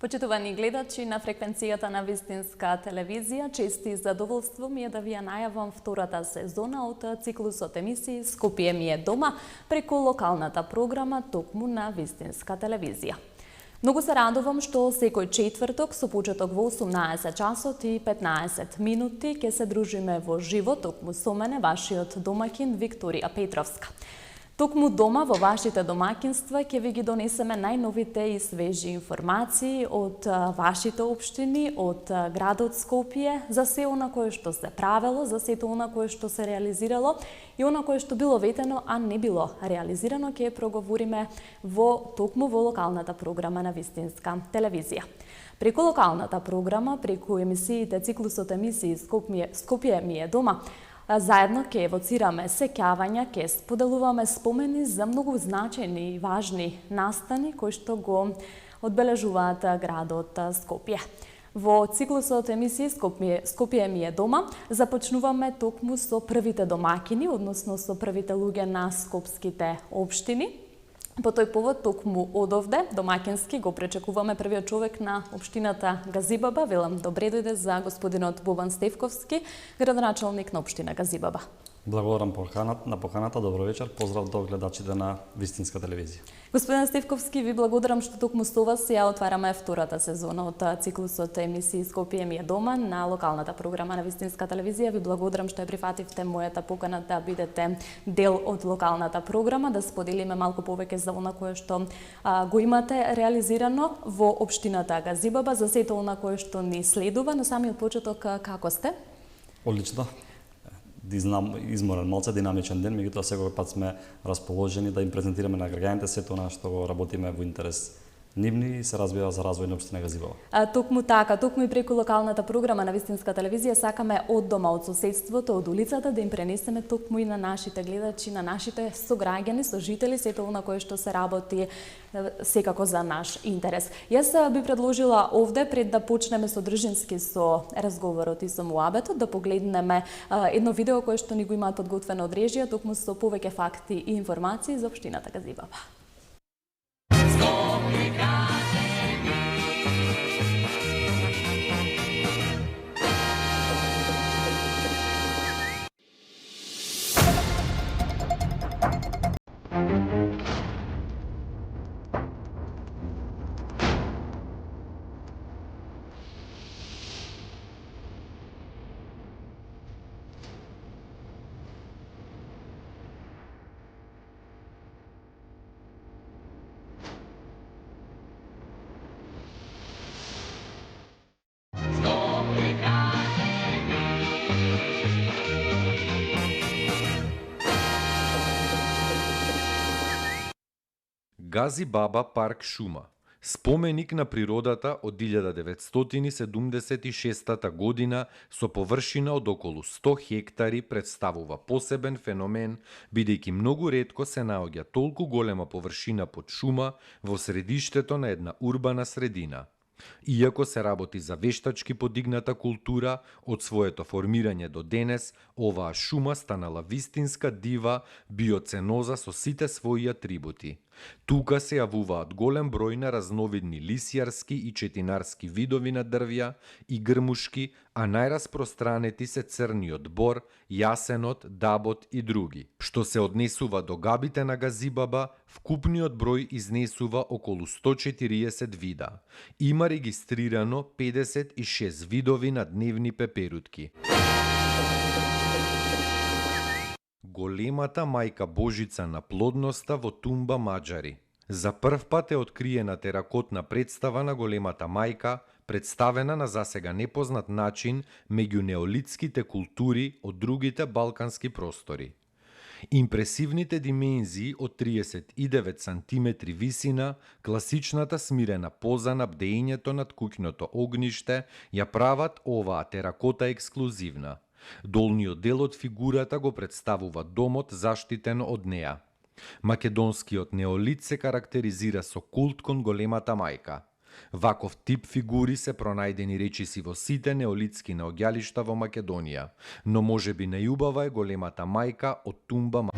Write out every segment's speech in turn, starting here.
Почитувани гледачи на фреквенцијата на Вистинска телевизија, чест и задоволство ми е да ви ја најавам втората сезона од циклусот емисии Скопје ми е дома преку локалната програма токму на Вистинска телевизија. Многу се радувам што секој четврток со почеток во 18 часот и 15 минути ќе се дружиме во живо токму со мене, вашиот домакин Викторија Петровска. Токму дома во вашите домакинства ќе ви ги донесеме најновите и свежи информации од вашите општини, од градот Скопје, за се она кое што се правело, за сето она кое што се реализирало и она кое што било ветено, а не било реализирано, ќе проговориме токму во локалната програма на Вистинска телевизија. Преку локалната програма, преку емисиите, циклусот емисии Скопје ми е дома, заедно ќе евоцираме сеќавања, ќе споделуваме спомени за многу значајни и важни настани кои што го одбележуваат градот Скопје. Во циклусот емисии Скопје ми е дома започнуваме токму со првите домакини, односно со првите луѓе на скопските општини. По тој повод, токму одовде, домакински, го пречекуваме првиот човек на општината Газибаба. Велам добре дојде за господинот Бобан Стефковски, градоначалник на општина Газибаба. Благодарам на поканата, добро вечер, поздрав до гледачите на Вистинска телевизија. Господин Стефковски, ви благодарам што токму со вас ја отвараме втората сезона од циклусот емисии Скопје ми е дома на локалната програма на Вистинска телевизија. Ви благодарам што ја прифативте мојата покана да бидете дел од локалната програма, да споделиме малку повеќе за она кое што го имате реализирано во општината Газибаба, за сето она кое што ни следува. На самиот почеток, како сте? Одлично. Изморен, малце динамичен ден, меѓутоа секој пат сме расположени да им презентираме на граѓаните сето она што го работиме во интерес нивни и се разбива за развој на општина Газибаба. Токму така, токму и преку локалната програма на Вистинска телевизија сакаме од дома, од соседството, од улицата да им пренесеме токму и на нашите гледачи, на нашите сограѓани, сожители, сето она кое што се работи секако за наш интерес. Јас би предложила овде, пред да почнеме содржински со разговорот и со муабетот, да погледнеме едно видео кое што ни го имаат подготвено од режија, токму со повеќе факти и информации за општината Газибаба. Газибаба парк шума. Споменик на природата од 1976 година со површина од околу 100 хектари представува посебен феномен, бидејќи многу ретко се наоѓа толку голема површина под шума во средиштето на една урбана средина. Иако се работи за вештачки подигната култура, од своето формирање до денес, оваа шума станала вистинска дива биоценоза со сите своји атрибути. Тука се јавуваат голем број на разновидни лисјарски и четинарски видови на дрвја и грмушки, а најраспространети се црниот бор, јасенот, дабот и други. Што се однесува до габите на Газибаба, вкупниот број изнесува околу 140 вида. Има регистрирано 56 видови на дневни пеперутки. Големата мајка Божица на плодноста во Тумба, Маџари. За прв пат е откриена теракотна представа на големата мајка, представена на засега непознат начин меѓу неолитските култури од другите балкански простори. Импресивните димензии од 39 см висина, класичната смирена поза на бдеењето над куќното огниште ја прават оваа теракота ексклузивна. Долниот дел од фигурата го представува домот заштитен од неа. Македонскиот неолит се карактеризира со култ кон големата мајка. Ваков тип фигури се пронајдени речиси во сите неолитски наоѓалишта во Македонија, но можеби најубава е големата мајка од Тумба.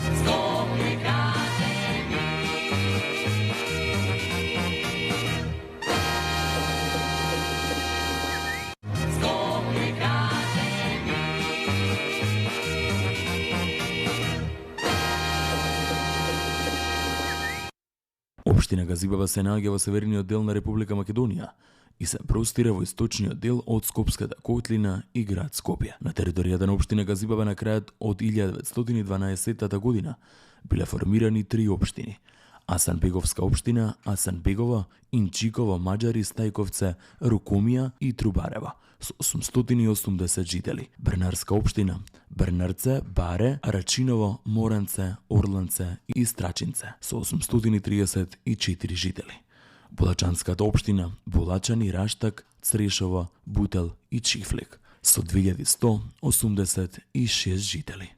Општина Газибаба се наоѓа во северниот дел на Република Македонија и се простира во источниот дел од Скопската котлина и град Скопје. На територијата на општина Газибаба на крајот од 1912 година биле формирани 3 општини: Асанбеговска општина, Асанбегово, Инчиково, Маџари, Стајковце, Рукомија и Трубарево со 880 жители. Брнарска општина, Брнарце, Баре, Рачиново, Моранце, Орланце и Страчинце со 834 жители. Булачанската општина, Булачани, Раштак, Црешово, Бутел и Чифлик со 2186 жители.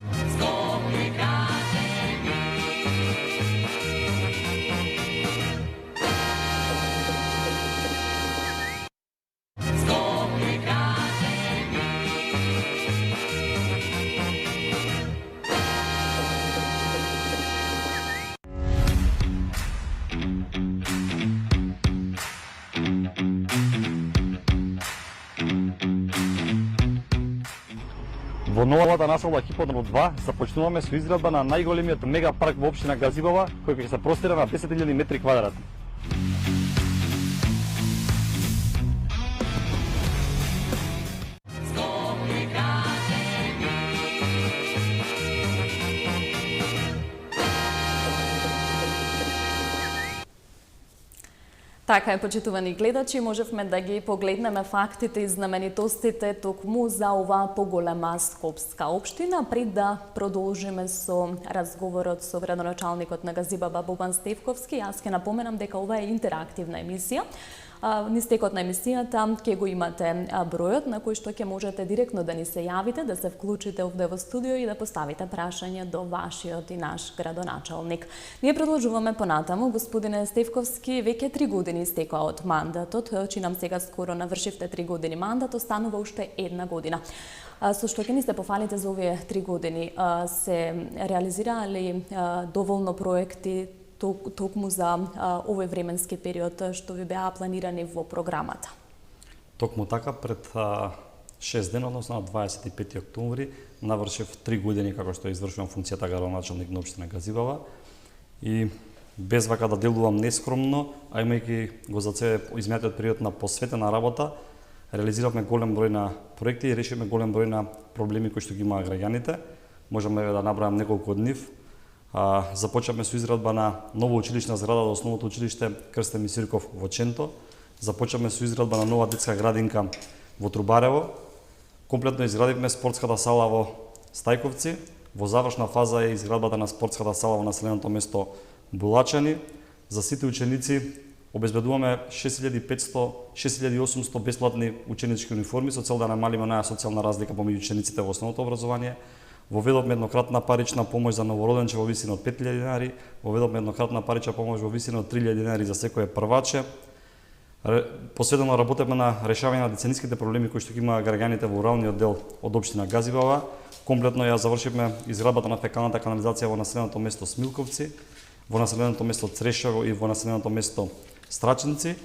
Во новата населба Хиподром 2 започнуваме со изградба на најголемиот мега парк во општина Газибаба, кој ќе се простира на 10.000 метри квадратни. Така е, почитувани гледачи, можевме да ги погледнеме фактите и знаменитостите токму за оваа поголема скопска општина. Пред да продолжиме со разговорот со градоначалникот на Газибаба Бобан Стевковски, јас ќе напоменам дека ова е интерактивна емисија. Низ текот на емисијата ќе го имате бројот на кој што ќе можете директно да ни се јавите, да се вклучите овде во студио и да поставите прашање до вашиот и наш градоначалник. Ние продолжуваме понатаму. Господине Стевковски, веќе 3 години истекоа од мандатот. Чинам сега скоро навршивте 3 години мандат, останува уште 1 година. Со што ќе ни се пофалите за овие 3 години? Се реализираа ли доволно проекти токму за овој временски период што ви беа планирани во програмата? Токму така, пред 6 дена, односно на 25 октомври, навршив 3 години како што извршувам функцијата градоначалник на општина Газибаба и без вака да делувам нескромно, а имајќи го за цел изминатиот период на посветена работа, реализиравме голем број на проекти и решивме голем број на проблеми кои што ги имаа граѓаните. Можеме да набројам неколку од нив. Започнавме со изградба на нова училишна зграда до основното училиште Крстен Мисирков во Ченто. Започнавме со изградба на нова детска градинка во Трубарево. Комплетно изградивме спортската сала во Стајковци. Во завршна фаза е изградбата на спортската сала во населеното место Булачани. За сите ученици обезбедуваме 6800 бесплатни ученички униформи со цел да намалиме онаа социјална разлика помеѓу учениците во основното образование. Воведовме еднократна парична помош за новороденче во висина од 5000 денари, воведовме еднократна парична помош во висина од 3000 денари за секое прваче. Посветено работевме на решавање на децениските проблеми кои што ги имаа граѓаните во руралниот дел од општина Газибаба. Комплетно ја завршивме изградбата на фекалната канализација во населеното место Смилковци, во населеното место Црешево и во населеното место Страчинци.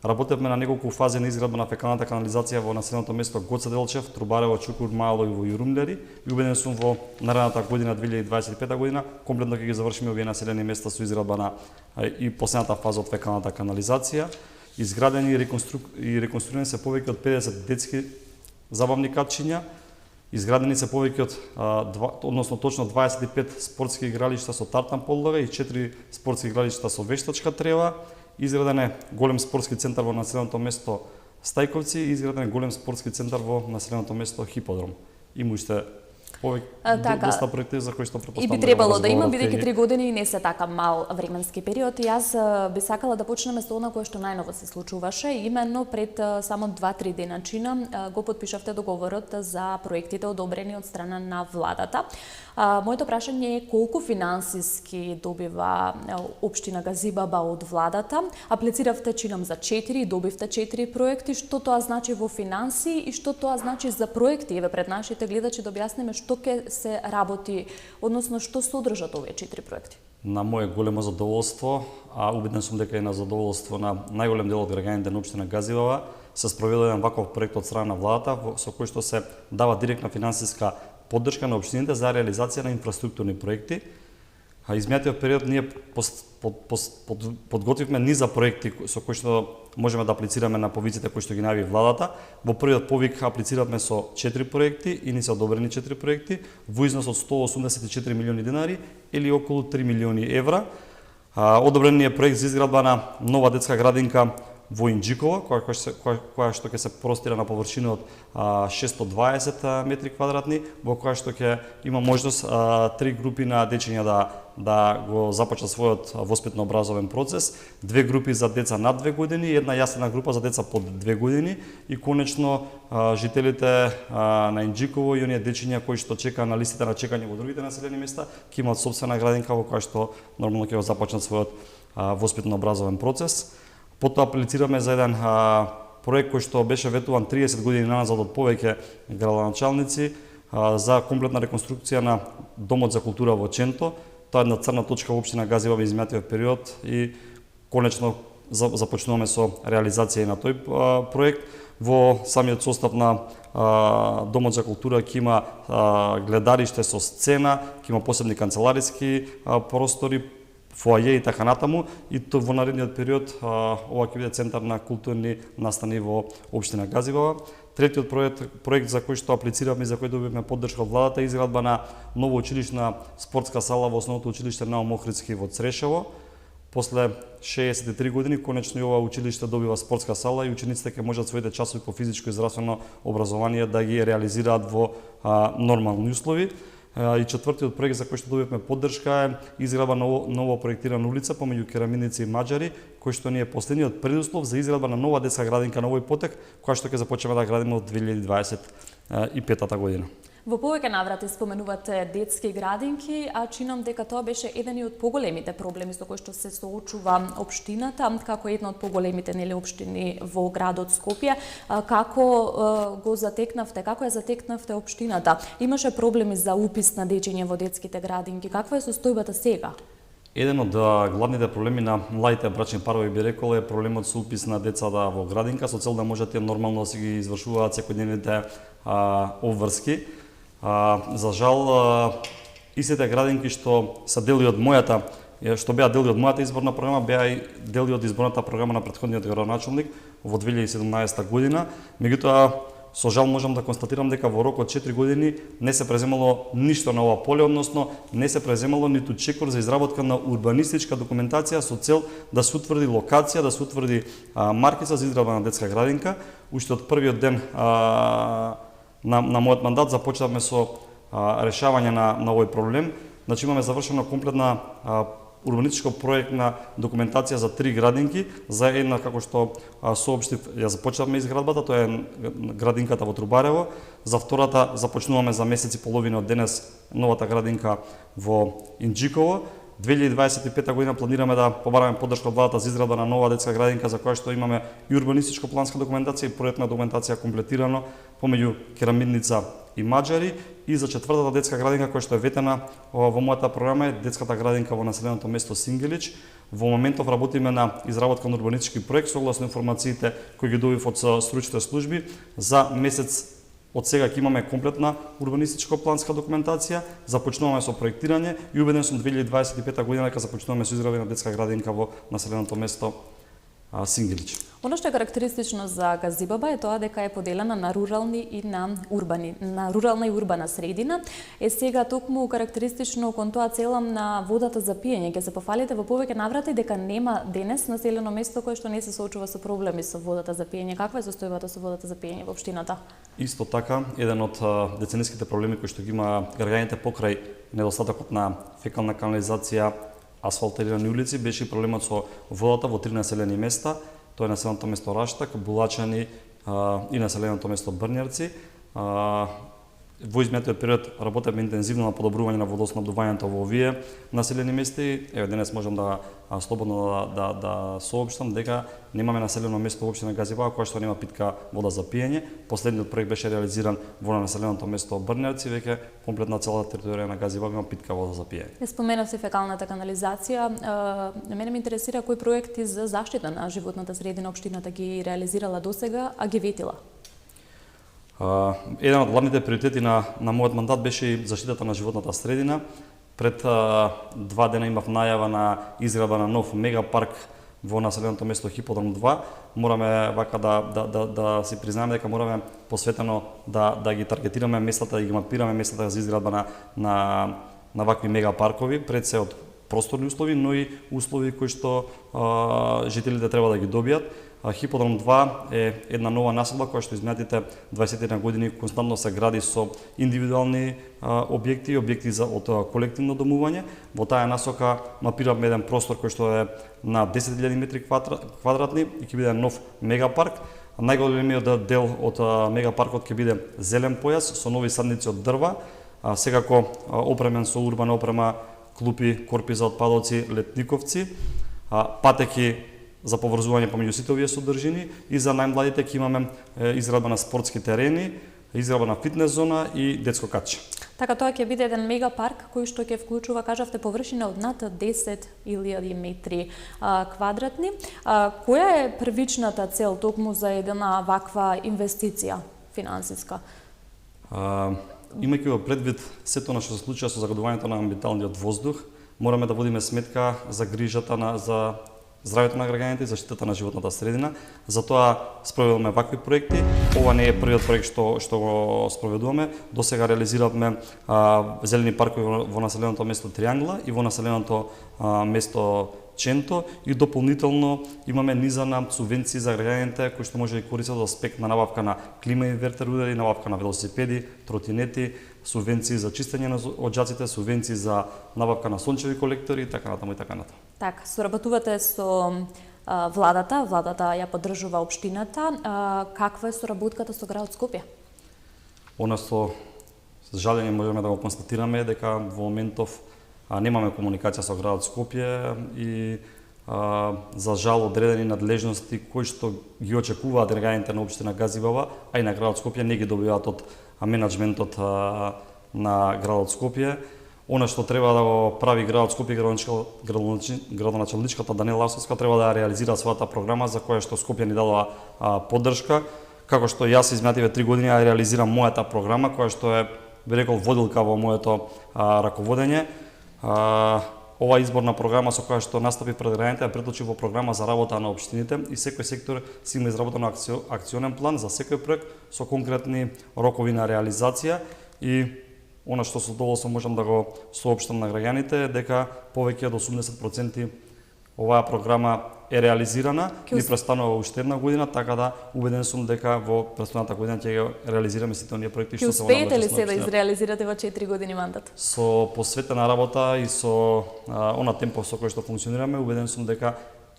Работевме на неколку фази на изградба на фекалната канализација во населеното место Гоце Делчев, Трубарево, Чукур, Мало и во Јурумлери. И убеден сум во наредната година 2025 година комплетно ќе ги завршиме овие населени места со изградба на и последната фаза од фекалната канализација. Изградени и реконструирани се повеќе од 50 детски забавни катчиња. Изградени се повеќе од односно точно 25 спортски игралишта со тартан подлога и 4 спортски игралишта со вештачка трева. Изграден е голем спортски центар во населеното место Стајковци и изграден е голем спортски центар во населеното место Хиподром. Има уште повеќе доста проекти за кои што претпоставувам. И би требало да има, бидејќи 3 години не се така мал временски период. И јас би сакала да почнеме со она кое што најново се случуваше. Именно пред само 2-3 деначина го потпишавте договорот за проектите одобрени од страна на владата. Моето прашање е колку финансиски добива општина Газибаба од владата? Аплициравте, чинам, за 4 и добивте 4 проекти. Што тоа значи во финансии и што тоа значи за проекти? Еве пред нашите гледачи да објасниме што ќе се работи, односно што содржат овие 4 проекти. На моје големо задоволство, а убеден сум дека и на задоволство на најголем дел од граѓаните на општина Газибаба, се спроведе еден ваков проект од страна на владата со кој што се дава директна финансиска поддршка на општините за реализација на инфраструктурни проекти. изминатиот период ние подготвивме низа проекти со кои што можеме да аплицираме на повиците кои што ги најави владата. Во првиот повик аплициравме со 4 проекти и ни се одобрени 4 проекти во износ од 184 милиони денари или околу 3 милиони евра. Одобрен е проект за изградба на нова детска градинка во Инџикова, која што ќе се простира на површина од 620 метри квадратни, во која што ќе има можност 3 групи на дечиња да го започнат својот воспитно-образовен процес, 2 групи за деца над 2 години и една јаслена група за деца под 2 години и конечно жителите на Инџиково и оние дечиња кои што чекаа на листите на чекање во другите населени места ќе имаат сопствена градинка во која што нормално ќе го започнат својот воспитно-образовен процес. Потоа аплицираме за еден проект кој што беше ветуван 30 години назад од повеќе градоначалници за комплетна реконструкција на Домот за култура во Ченто. Тоа е една црна точка во општина Газиваба изминатиот период и конечно започнуваме со реализација на тој проект. Во самиот состав на Домот за култура ќе има гледариште со сцена, ќе има посебни канцелариски простори, фоаје и така натаму, и то во наредниот период ова ќе биде центар на културни настани во општина Газиваба. Третиот проект за кој што аплициравме и за кој добивме поддршка од владата е изградба на нова училишна спортска сала во основното училиште Наум Охридски во Црешево. После 63 години конечно и ова училиште добива спортска сала и учениците ќе можат своите часови по физичко и здравствено образование да ги реализираат во нормални услови. И четвртиот проект за кој што добивме поддршка е изградба на ново проектирана улица помеѓу Керамидници и Маџари, кој што ни е последниот предуслов за изградба на нова детска градинка на овој потек, која што ќе започнеме да градиме од 2025 година. Во повеќе наврати споменувате детски градинки, а чинам дека тоа беше еден од поголемите проблеми со кои што се соочува општината, како една од поголемите општини во градот Скопје. Како го затекнавте, како ја затекнавте општината? Имаше проблеми за упис на дечиња во детските градинки. Каква е состојбата сега? Еден од главните проблеми на младите брачни парови би рекол е проблемот со упис на децата во градинка со цел да можете нормално да си ги извршуваат секојдневните обврски. За жал, истите градинки што се дели од мојата, што беа дели од мојата изборна програма, беа и дели од изборната програма на претходниот градоначалник во 2017 година. Меѓутоа, со жал можам да констатирам дека во рок од 4 години не се преземало ништо на ова поле, односно не се преземало ниту чекор за изработка на урбанистичка документација со цел да се утврди локација, да се утврди маркица за изградба на детска градинка. Уште од првиот ден на мојот мандат започнавме со решавање на овој проблем. Значи имаме завршена комплетна урбанистичко проектна документација за 3 градинки, за една како што соопштив ја започнавме изградбата, тоа е градинката во Трубарево, за втората започнуваме за месец и половина од денес новата градинка во Инџиково. 2025 година планираме да побараме поддршка од владата за изградба на нова детска градинка за која што имаме и урбанистичко планска документација и проектна документација комплетирано помеѓу Керамидница и Маџари, и за четвртата детска градинка која што е ветена во мојата програма е детската градинка во населеното место Сингелич. Во моментов работиме на изработка на урбанистички проект согласно информациите кои ги добив од стручните служби. За месец од сега ќе имаме комплетна урбанистичко планска документација, започнуваме со проектирање и убеден сум 2025 година дека започнуваме со изградба на детска градинка во населеното место Сингелич. Оно што е карактеристично за Газибаба е тоа дека е поделена на рурални и на рурална и урбана средина. Сега токму карактеристично кон тоа целам на водата за пиење. Ќе се пофалите во повеќе наврати дека нема денес населено место кое што не се соочува со проблеми со водата за пиење. Каква е состојбата со водата за пиење во општината? Исто така, еден од децениските проблеми кои што ги има граѓаните покрај недостатокот на фекална канализација, асфалтирани улици, беше и проблемот со водата во 3 населени места. Тоа е населеното место Раштак, Булачани и населеното место Брњарци. Во изминатиот период работевме интензивно на подобрување на водоснабдувањето во овие населени места и еве денес можам да слободно да соопштам дека немаме населено место во општина Газибаба која што нема питка вода за пиење. Последниот проект беше реализиран во населеното место Брњарци, веќе комплетна целата територија на Газибаба има питка вода за пиење. Споменавте фекалната канализација. Мене ме интересира кои проекти за заштита на животната средина општината ги реализирала досега, а ги ветила. Еден од главните приоритети на мојот мандат беше и заштитата на животната средина. Пред 2 дена имав најава на изградба на нов мегапарк во населеното место Хиподром 2. Мораме вака да си признаеме дека мораме посветено да ги таргетираме местата, да ги мапираме местата за изградба на вакви мегапаркови, пред се од просторни услови, но и услови кои што жителите треба да ги добијат. Хиподром 2 е една нова населба која што изминатите 20 години константно се гради со индивидуални објекти од колективно домување. Во таа насока мапираме еден простор кој што е на 10.000 метри квадратни и ќе биде нов мегапарк. Најголемиот дел од мегапаркот ќе биде зелен појас со нови садници од дрва, секако опремен со урбана опрема, клупи, корпи за отпадоци, летниковци, патеки за поврзување помеѓу сите овие содржини и за најмладите ќе имаме изградба на спортски терени, изградба на фитнес зона и детско катче. Така тоа ќе биде еден мегапарк кој што ќе вклучува, кажавте, површина од над 10.000 метри квадратни. Која е првичната цел токму за една ваква инвестиција финансиска? Имајќи во предвид сето на што се случува со загадувањето на амбиенталниот воздух, мораме да водиме сметка за грижата за здравјето на граѓаните и заштитата на животната средина. Затоа спроведуваме вакви проекти. Ова не е првиот проект што го спроведуваме. Досега реализиравме зелени паркови во населеното место Триангла и во населеното место Ченто и дополнително имаме низа на субвенции за граѓаните кои што може да користат од аспект на набавка на клима инвертер уреди, набавка на велосипеди, тротинети, субвенции за чистење на оџаците, субвенции за набавка на сончеви колектори и така натаму и така натаму. Така, соработувате со владата ја поддржува општината. Каква е соработката со градот Скопје? Она со жалење можеме да го констатираме дека во моментов немаме комуникација со градот Скопје и за жал одредени надлежности кои што ги очекуваат граѓаните на општина Газибава, а и на градот Скопје не ги добиваат од менаџментот на градот Скопје. Она што треба да го прави градот Скопје, градоначалничката Даниела Арсовска треба да реализира својата програма за која што Скопје ни дадува поддршка, како што јас изминативе 3 години ја реализирам мојата програма која што е, би рекол, водилка во моето раководење. Ова изборна програма со која што настапи пред граѓаните ја преточи во програма за работа на општините и секој сектор си има изработен акционен план за секој проект со конкретни рокови на реализација и она што со задоволство можам да го соопштам на граѓаните е дека повеќе од 80% оваа програма е реализирана, ни престанува уште една година, така да убеден сум дека во престојната година ќе го реализираме сите оние проекти што се во успеете ли се да изреализирате во 4 години мандат? Со посветена работа и со она темпо со кој што функционираме, убеден сум дека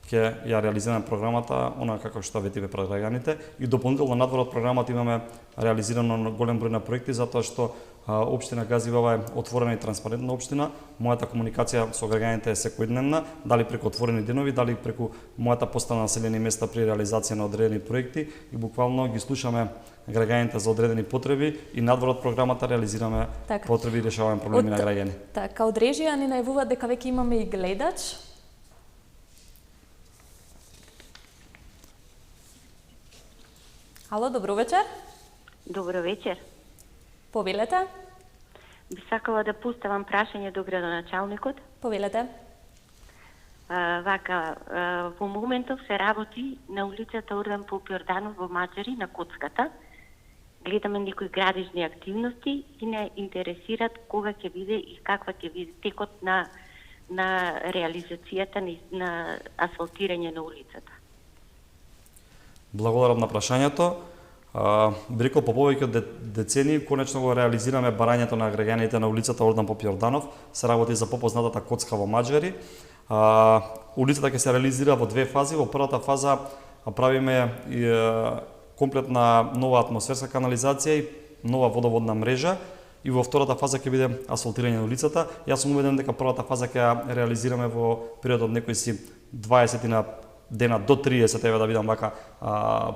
ќе ја реализираме програмата она како што ветиве пред граѓаните и дополнително надвор од програмата имаме реализирано голем број на проекти затоа што општина Газибава е отворена и транспарентна општина. Мојата комуникација со граѓаните е секојдневна, дали преку отворени денови, дали преку мојата постана населени места при реализација на одредени проекти и буквално ги слушаме граѓаните за одредени потреби и надвор од програмата реализираме потреби и решаваме проблеми на граѓани. Така, од режија ни најавуваат дека веќе имаме и гледач. Ало, добро вечер. Добро вечер. Повелете. Би сакала да поставам прашање до градоначалникот. Повелете. Во моментов се работи на улицата Ордан Поп Јорданов во Маџари на коцката. Гледаме некои градежни активности и не интересират кога ќе биде и каква ќе биде текот на реализацијата на асфалтирање на улицата. Благодарам на прашањето. Би рекол, по повеќе од децении конечно го реализираме барањето на граѓаните на улицата Ордан Поп Јорданов. Се работи за попознатата коцка во Маџари. Улицата ќе се реализира во 2 фази. Во првата фаза правиме комплетна нова атмосферска канализација и нова водоводна мрежа и во втората фаза ќе биде асфалтирање на улицата. Јас сум убеден дека првата фаза ќе ја реализираме во период од некои си 20 дена до 30, еве да бидам вака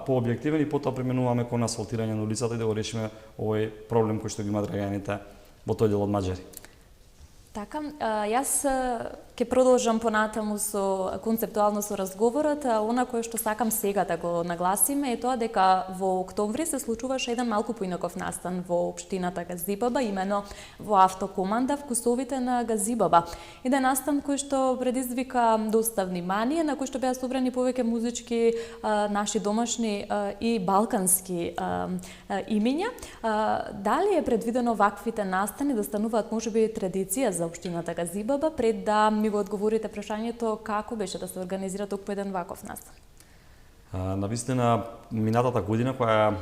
пообјективен и потоа преминуваме кон асфалтирање на улицата и да го решиме овој проблем кој што ги имаат граѓаните во тој дел од Маџари. Така, јас ќе Ке продолжам понатаму концептуално со разговорот. Она кое што сакам сега да го нагласиме е тоа дека во октомври се случуваше еден малку поинаков настан во општината Газибаба, имено во автокоманда Вкусовите на Газибаба. Еден настан кој што предизвика доста внимание, на кој што беа собрани повеќе музички, наши домашни и балкански имиња. Дали е предвидено ваквите настани да стануваат можеби традиција за општината Газибаба, пред да ми го одговорите прашањето како беше да се организира токму еден ваков настан? Навистина, минатата година која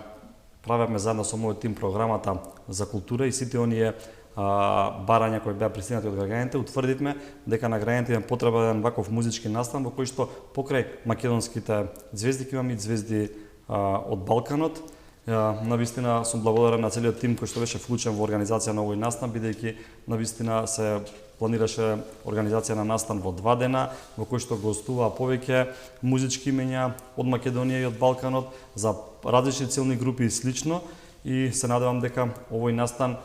правевме заедно со мојот тим програмата за култура и сите оние барања кои беа пристигнати од граѓаните, утврдивме дека на граѓаните им потребен ваков музички настан во кој што покрај македонските звезди ќе имаме и звезди од Балканот. Навистина сум благодарен на целиот тим кој што беше вклучен во организација на овој настан, бидејќи навистина се планираше организација на настан во 2 дена, во кој што гостуваа повеќе музички имиња од Македонија и од Балканот за различни целни групи и слично, и се надевам дека овој настан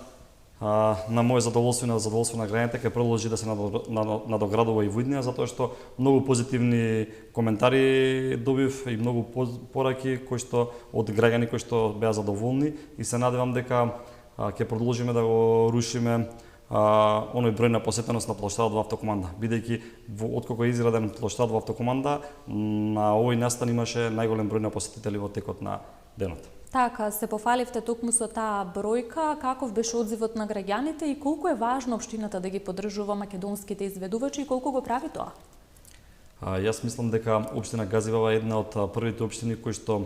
на моје задоволство и на задоволство на граѓаните ќе продолжи да се надоградува и во иднина, затоа што многу позитивни коментари добив и многу пораки кои што од граѓани кои што беа задоволни, и се надевам дека ќе продолжиме да го рушиме оној број на посетеност на плоштадот во автокоманда, бидејќи откако е изграден плоштад во автокоманда, на овој настан имаше најголем број на посетители во текот на денот. Така, се пофаливте токму со таа бројка, каков беше одзивот на граѓаните и колку е важно општината да ги поддржува македонските изведувачи и колку го прави тоа? Јас мислам дека општина Газибаба е една од првите општини кои што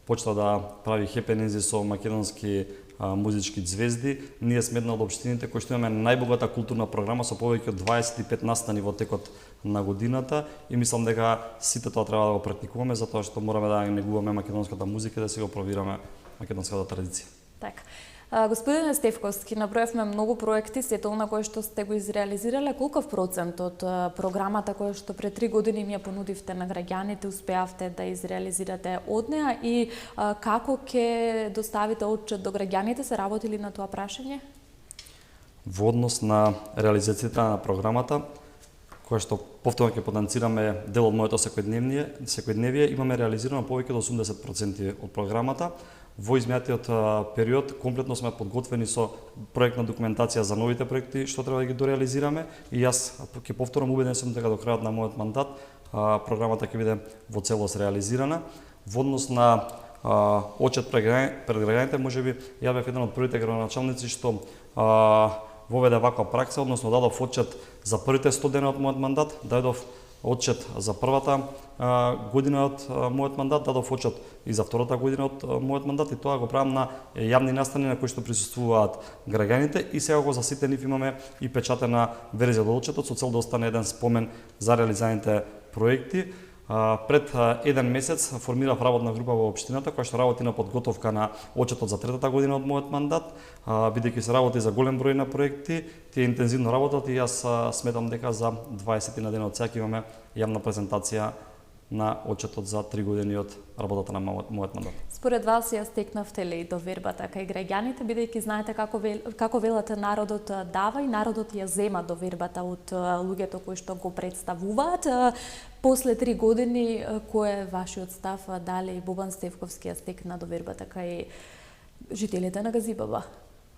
почна да прави хепенинзи со македонски музички звезди. Ние сме една од општините кои што имаме најбогата културна програма со повеќе од 25 настани во текот на годината, и мислам дека сите тоа треба да го практикуваме, затоа што мораме да негуваме македонската музика и да си го пробираме македонската традиција. Така. Господине Стефковски, наброевме многу проекти, сето она кое што сте го изреализирале. Колков процент од програмата која што пред 3 години ми ја понудивте на граѓаните успеавте да изреализирате од неа, и како ќе доставите отчет до граѓаните? Се работили на тоа прашање? Во однос на реализацијата на програмата, која што повторно ќе потенцираме дел од моето секојдневие, имаме реализирано повеќе од 80% од програмата. Во изминатиот период комплетно сме подготвени со проектна документација за новите проекти што треба да ги дореализираме, и јас ќе повторам, убеден сум дека до крајот на мојот мандат програмата ќе биде во целост реализирана. Во однос на отчет пред граѓаните, можеби ја бев еден од првите градоначалници што воведе ваква пракса, односно дадов отчет за првите 100 дена од мојот мандат, дадов отчет за првата година од мојот мандат, дадов отчет и за втората година од мојот мандат, и тоа го правам на јавни настани на кои што присуствуваат граѓаните, и сега го за сите нив имаме и печатена верзија од отчетот со цел да остане еден спомен за реализираните проекти. Пред еден месец формирав работна група во општината која што работи на подготовка на отчетот за третата година од мојот мандат, бидејќи се работи за голем број на проекти, тие интензивно работат, и јас сметам дека за 20 на денот сега имаме јавна презентација на отчетот за 3 години од работата на мојот мандат. Според вас ја стекнавте ли довербата кај граѓаните, бидејќи знаете како велате, народот дава и народот ја зема довербата од луѓето кои што го представуваат. После 3 години, кој е вашиот став, дали Бобан Стефковски ја стекна довербата кај жителите на Газибаба?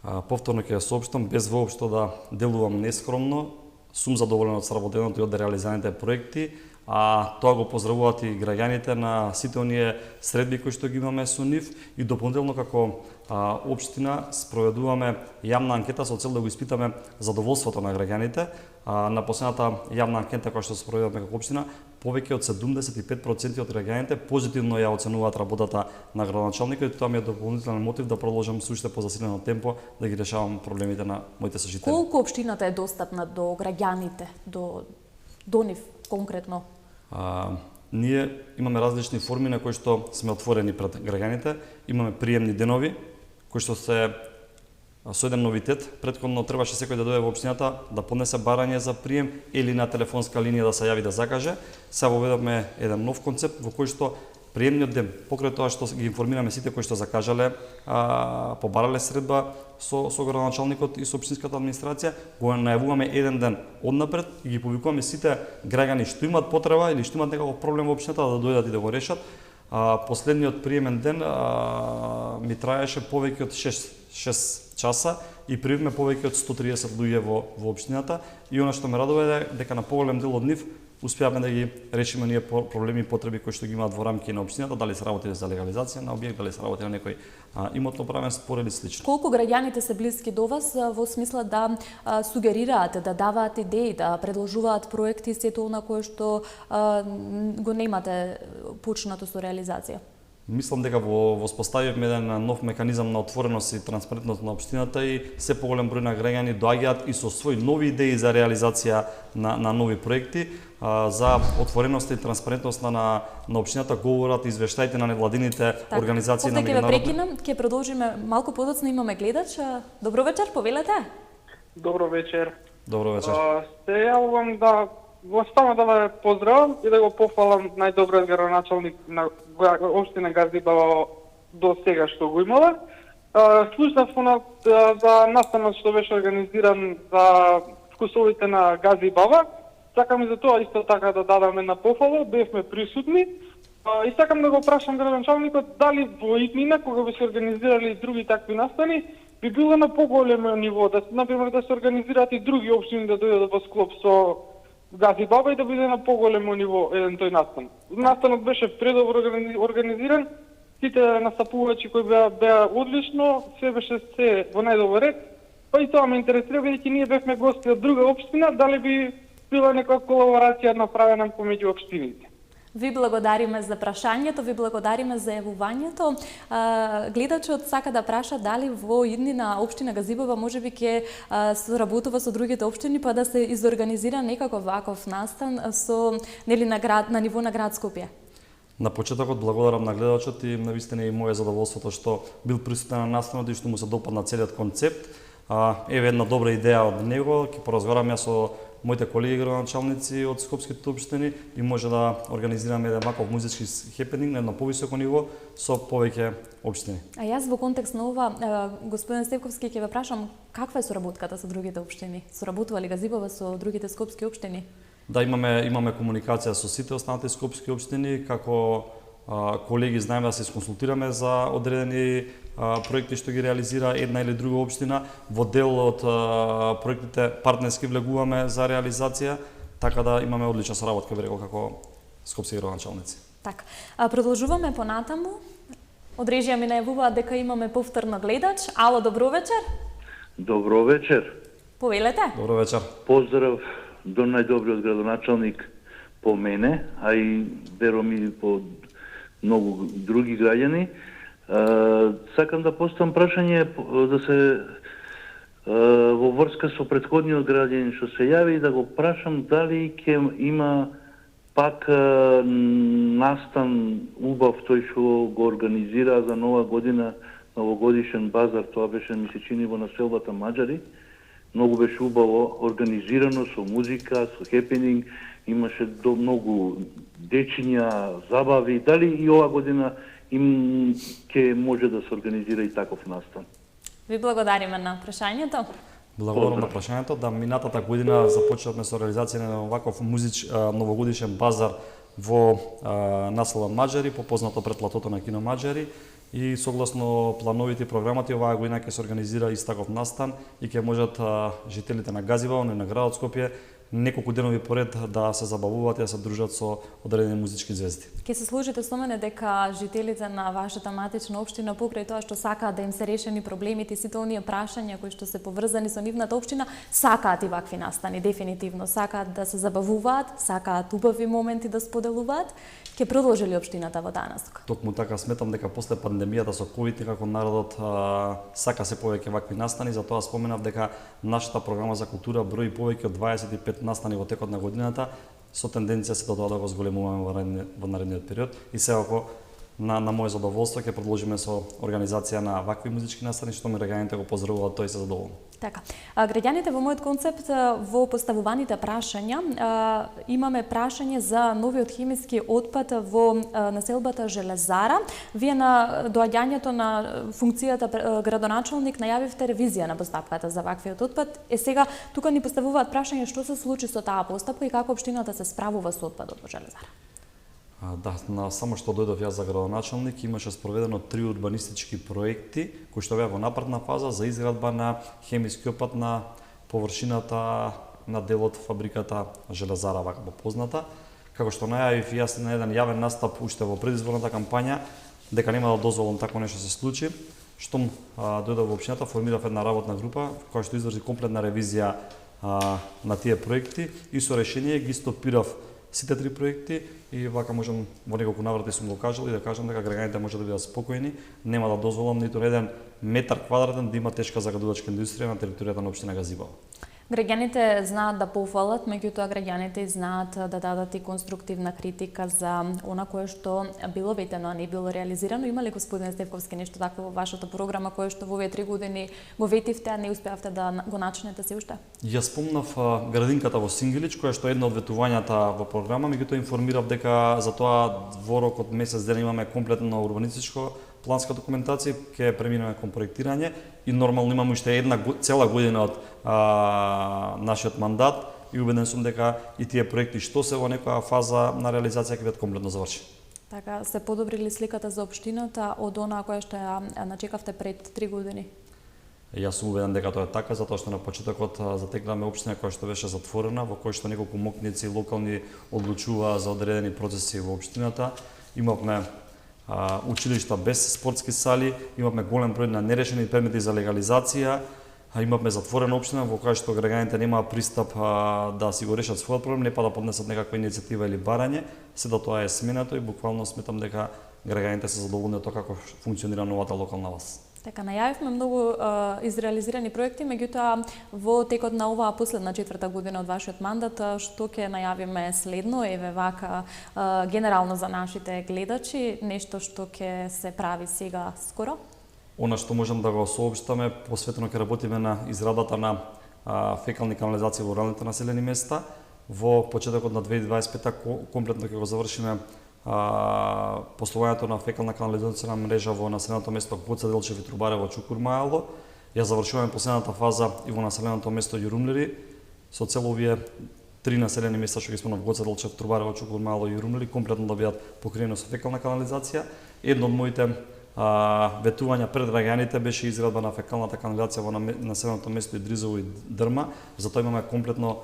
Повторно ќе ја соопштам, без воопшто да делувам нескромно, сум задоволен од сработеното и од реализираните проекти, тоа го поздравуваат и граѓаните на сите оние средби кои што ги имаме со нив, и дополнително како општина спроведуваме јавна анкета со цел да го испитаме задоволството на граѓаните. На последната јавна анкета која што спроведуваме како општина, повеќе од 75% од граѓаните позитивно ја оценуваат работата на градоначалникот, и тоа ми е дополнителен мотив да продолжам со уште позасилено темпо да ги решавам проблемите на моите сожители. Колку општината е достапна до граѓаните, до нив конкретно? Ние имаме различни форми на кои што сме отворени пред граѓаните. Имаме приемни денови, кои што се со еден новитет. Претходно требаше секој да дојде во општината да поднесе барање за прием или на телефонска линија да се јави да закаже. Сега воведовме еден нов концепт во кој што приемниот ден, покрај тоа што ги информираме сите кои што закажале, побарале средба со градоначалникот и со општинската администрација, го најавуваме еден ден однапред и ги повикуваме сите граѓани што имаат потреба или што имаат некаков проблем во општината да дојдат и да го решат. Последниот приемен ден ми траеше повеќе од 6 часа и примивме повеќе од 130 луѓе во општината и она што ме радува е дека на поголем дел од нив успеавме да ги решиме ние проблеми и потреби кои што ги имаат во рамки на општината, дали се работи за легализација на објект, дали се работи на некој имотно правен спор или слично. Колку граѓаните се блиски до вас во смисла да сугерираат, да даваат идеи, да предложуваат проекти сето она кое што го немате почнато со реализација? Мислам дека воспоставивме еден нов механизам на отвореност и транспарентност на општината и се поголем број на граѓани доаѓаат и со своји нови идеи за реализација на нови проекти. За отвореност и транспарентност на општината говорат извештаите на невладините организации на меѓународни. Ќе прекинам, ќе продолжиме малку подоцна, имаме гледач. Добро вечер, повелете. Добро вечер. Добро вечер. Се јавувам да само да ве поздравам и да го пофалам најдобриот градоначалник на општина Газибава до сега што го имала. Слушнав за настанот што беше организиран за вкусовите на Газибава. Сакам и за тоа исто така да дадам една пофала, бевме присутни. И сакам да го прашам градоначалникот дали во иднина, кога би се организирали други такви настани, би било на поголемо ниво, да например да се организираат и други општини да дојдат во склоп со Газибава и да биде на поголемо ниво еден тој настан. Настанот беше предобро организиран, сите настапувачи кои беа одлично, се беше се во најдобар ред. Па и тоа ме интересира, бидејќи ние бевме гости од друга општина, дали би била некоја колаборација направена помеѓу општините. Ви благодариме за прашањето, ви благодариме за јавувањето. Гледачот сака да праша дали во иднина општина Газибава можеби ќе соработува со другите општини па да се изорганизира некаков ваков настан со на ниво на град Скопје. На почетокот благодарам на гледачот и навистина и моје задоволството што бил присутен на настанот и што му се допадна целиот концепт. Еве една добра идеја од него, ќе поразговарам јас со моите колеги градоначалници од скопските општини и може да организираме еден ваков музички хепенинг на едно повисоко ниво со повеќе општини. А јас во контекст на ова, господин Стевковски, ќе ве прашам каква е соработката со другите општини? Соработува ли Газибава со другите скопски општини? Да, имаме комуникација со сите останати скопски општини, како колеги знаеме да се исконсултираме за одредени проекти што ги реализира една или друга општина. Во дел од проектите партнерски влегуваме за реализација, така да имаме одлична соработка, би рекол, како скопски градоначалници. Така. Продолжуваме понатаму. Од режија ми најавуваат дека имаме повторно гледач. Ало, добро вечер. Добро вечер. Повелете. Добро вечер. Поздрав до најдобриот градоначалник по мене, а и верувам и по многу други граѓани. Сакам да поставам прашање да се во врска со претходниот граѓанин што се јави и да го прашам дали ќе има пак настан убав тој што го организира за нова година, новогодишен базар, тоа беше ми се чини во населбата Маџари. Многу беше убаво организирано со музика, со хепенинг, имаше до многу дечиња, забави. Дали и ова година ќе може да се организира и таков настан? Ви благодариме на прашањето. Благодарам на прашањето. Да, минатата година започнавме со реализација на ваков новогодишен базар во населба Маџари, попознато пред платото на Кино Маџари, и согласно плановите и програмати оваа година ќе се организира истаков настан и ќе можат жителите на Газибава, но и на градот Скопје неколку денови поред да се забавуваат и да се дружат со одредени музички звезди. Ке се сложите со мене дека жителите на вашата матична општина покрај тоа што сакаат да им се решени проблемите и сите оние прашања кои што се поврзани со нивната општина, сакаат и вакви настани, дефинитивно сакаат да се забавуваат, сакаат убави моменти да споделуваат. Ке продолжи ли општината во данасок? Токму така сметам дека после пандемијата со ковид како народот сака се повеќе вакви настани, затоа споменав дека нашата програма за култура брои повеќе од 25 настани во текот на годината, со тенденција се до тоа да го зголемуваме во наредниот период и секако на моје задоволство ќе продолжиме со организација на вакви музички настани, што ме граѓаните го поздравуваат, тој се задоволни. Така. Граѓаните во мојот концепт во поставуваните прашања имаме прашање за новиот хемиски отпад во населбата Железара. Вие на доаѓањето на функцијата градоначалник најавивте ревизија на постапката за ваквиот отпад. Сега тука ни поставуваат прашање што се случи со таа постапка и како општината се справува со отпадот во Железара. Да, само што дојдов јас за градоначалник, имаше спроведено 3 урбанистички проекти кои што беа во напредна фаза за изградба на хемиски отпад на површината на делот фабриката Железара, вака позната. Како што најавив јас на еден јавен настап уште во предизборната кампања дека нема да дозволам тако нешто се случи. Штом дојдов во општината, формирав една работна група која што изврши комплетна ревизија на тие проекти и со решение ги стопирав сите 3 проекти и вака можам во неколку наврати сум го кажал и да кажам дека граѓаните може да бидат спокојни, нема да дозволам ниту еден метар квадратен да има тешка загадувачка индустрија на територијата на општина Газибово. Граѓаните знаат да пофалат, меѓутоа граѓаните знаат да дадат и конструктивна критика за она кое што било ветено, а не било реализирано. Има ли, господин Стефковски, нешто такво во вашата програма кое што во овие 3 години го ветивте, а не успеавте да го начнете се уште? Ја спомнав градинката во Сингелич, која што е една од ветувањата во програма, меѓутоа информирав дека за тоа во рок од месец дена имаме комплетно урбанистичко планска документација, ќе преминеме кон проектирање и нормално имаме уште една цела година од нашиот мандат и убеден сум дека и тие проекти што се во некоја фаза на реализација ќе бидат комплетно завршени. Така, се подобри ли сликата за општината од онаа која што ја начекавте пред 3 години? Јас сум убеден дека тоа е така, затоа што на почетокот затекнаме општина која што беше затворена, во која што неколку мокници локални одлучуваа за одредени процеси во општината. Имавме училишта без спортски сали, имавме голем број на нерешени предмети за легализација, имавме затворена општина во која што граѓаните немаа пристап да си го решат својот проблем, не па да поднесат некаква иницијатива или барање. Седа тоа е сменато и буквално сметам дека граѓаните се задоволни од тоа како функционира новата локална власт. Така, најавивме многу изреализирани проекти, меѓутоа во текот на оваа последна 4-та година од вашиот мандат, што ќе најавиме следно, еве вака генерално за нашите гледачи, нешто што ќе се прави сега скоро? Она што можам да го соопштаме, посветено ќе работиме на израдата на фекални канализации во руралните населени места. Во почетокот на 2025 комплетно ќе го завршиме послувањето на фекална канализациона мрежа во населеното место Гоце Делчев и Трубарево Чукурмаело. Ја завршуваме последната фаза и во населеното место Јурумлери, со цел овие 3 населени места што ги спомнав, Гоце Делчев, Трубарево, Чукурмаело и Јурумлери, комплетно да бидат покриени со фекална канализација. Едно од моите ветувања пред граѓаните беше изградба на фекалната канализација во населеното место Идризово и Дрма. Затоа имаме комплетно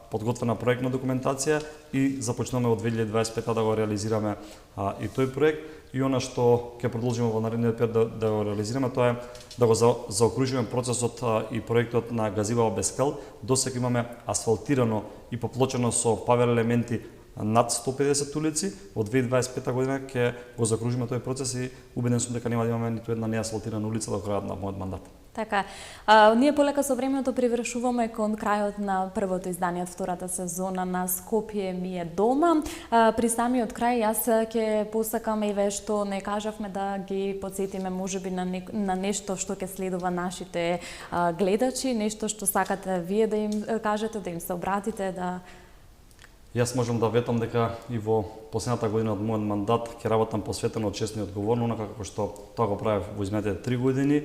подготвена проектна документација и започнуваме од 2025 да го реализираме и тој проект. И она што ќе продолжиме во наредниот период да го реализираме, тоа е да го заокружиме процесот и проектот на Газибово без кал. Досега имаме асфалтирано и поплочено со павер елементи над 150 улици. Во 2025 година ќе го закружиме тој процес и убеден сум дека нема да имаме ниту една неасфалтирана улица до крајот на мојот мандат. Така, ние полека со времето привршуваме кон крајот на првото издание од втората сезона на Скопје ми е дома. При самиот крај јас ќе посакам еве што не кажавме да ги потсетиме можеби на нешто што ќе следува нашите гледачи, нешто што сакате вие да им кажете, да им се обратите, да... Јас можам да ветам дека и во последната година од мојот мандат ќе работам посветено, честно и одговорно, онака како што тоа го правев во изминатите 3 години.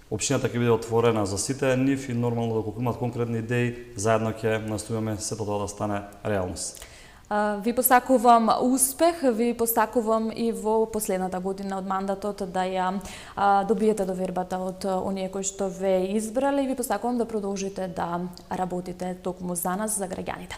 Општината ќе биде отворена за сите нив и нормално доколку имаат конкретни идеи, заедно ќе настојуваме сето тоа да стане реалност. Ви посакувам успех, ви посакувам и во последната година од мандатот да ја добиете довербата од оние кои што ве избрале и ви посакувам да продолжите да работите токму за нас, за граѓаните.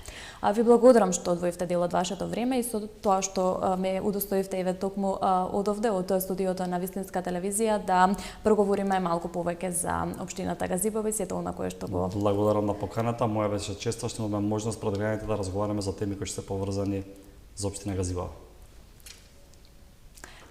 Ви благодарам што одвоивте дел од вашето време и со тоа што ме удостоивте еве токму од овде, од студиото на Вистинска телевизија, да проговориме малку повеќе за општината Газибово и сето она кое што го... Благодарам на поканата, моја беше чест што имаме можност пред граѓаните да разговараме за теми кои што се поврзани за општина Газибово.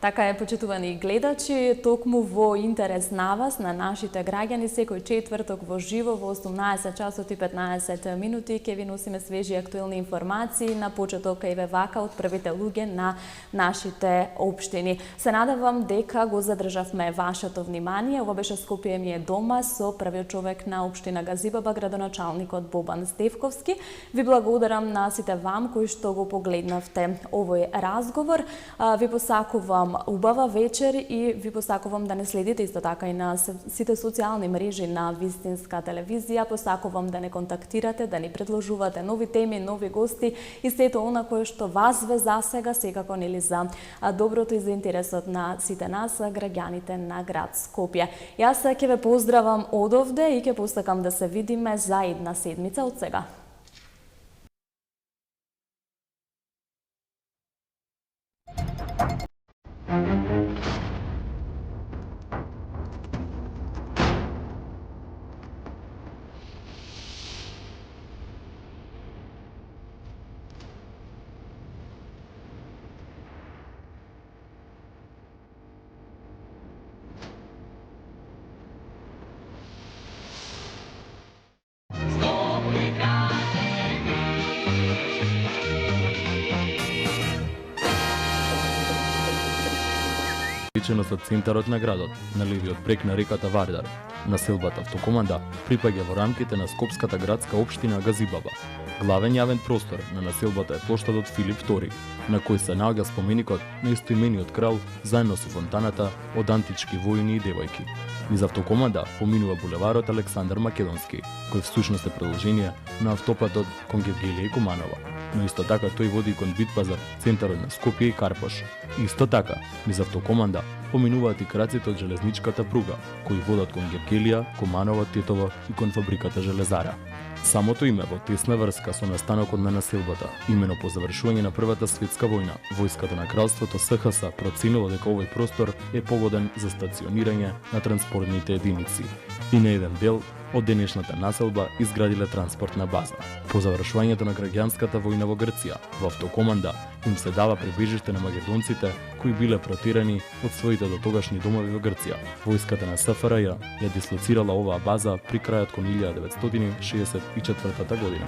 Така е, почитувани гледачи, токму во интерес на вас, на нашите граѓани, секој четврток во живо во 18 часот и 15 минути ќе ви носиме свежи актуелни информации на почеток и вака од првите луѓе на нашите општини. Се надевам дека го задржавме вашето внимание. Ова беше Скопје ми е дома со првиот човек на општина Газибаба, градоначалникот Бобан Стевковски. Ви благодарам на сите вам кои што го погледнавте овој разговор. Ви посакувам убава вечер и ви посакувам да не следите исто така и на сите социјални мрежи на Вистинска телевизија. Посакувам да не контактирате, да ни предложувате нови теми, нови гости и сето она кое што вас ве засега, секако нели за доброто и за интересот на сите нас, граѓаните на град Скопје. Јас ќе ве поздравам одовде и ќе посакам да се видиме за една седмица од сега. Од центарот на градот, на левиот брег на реката Вардар, населбата Автокоманда припаѓа во рамките на Скопската градска општина Газибаба. Главен јавен простор на населбата е плоштадот Филип II, на кој се наоѓа споменикот на истоимениот крал заедно со фонтаната од антички војни и девојки. Низ Автокоманда поминува булеварот Александар Македонски, кој всушност е продолжение на автопатот кон Гевгелија и Куманова. Но исто така тој води кон Битпазар, центарот на Скопје и Карпош. Исто така, низ Автокоманда поминуваат и краците од железничката пруга, кои водат кон Гевгелија, Куманова, Тетово и кон фабриката Железара. Самото име во тесна врска со настанокот на населбата. Имено по завршување на Првата светска војна, војската на кралството СХС проценила дека овој простор е погоден за стационирање на транспортните единици. И на еден дел од денешната населба изградиле транспортна база. По завршувањето на граѓанската војна во Грција, во Автокоманда им се дава пребежиште на македонците кои биле протерани од своите дотогашни домови во Грција. Војската на СФРЈ ја дислоцирала оваа база при крајот кон 1964 година.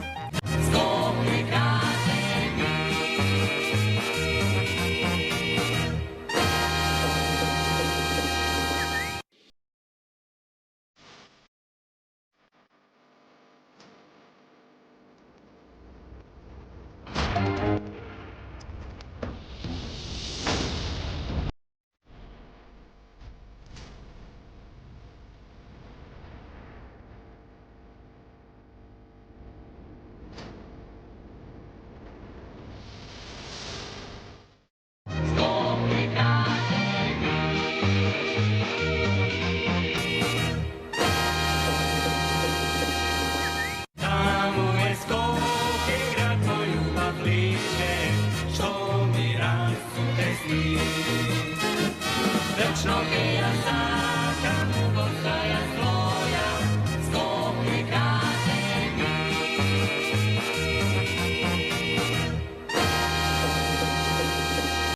Tamo je Skopje, grad tvoj ljubav bliže, što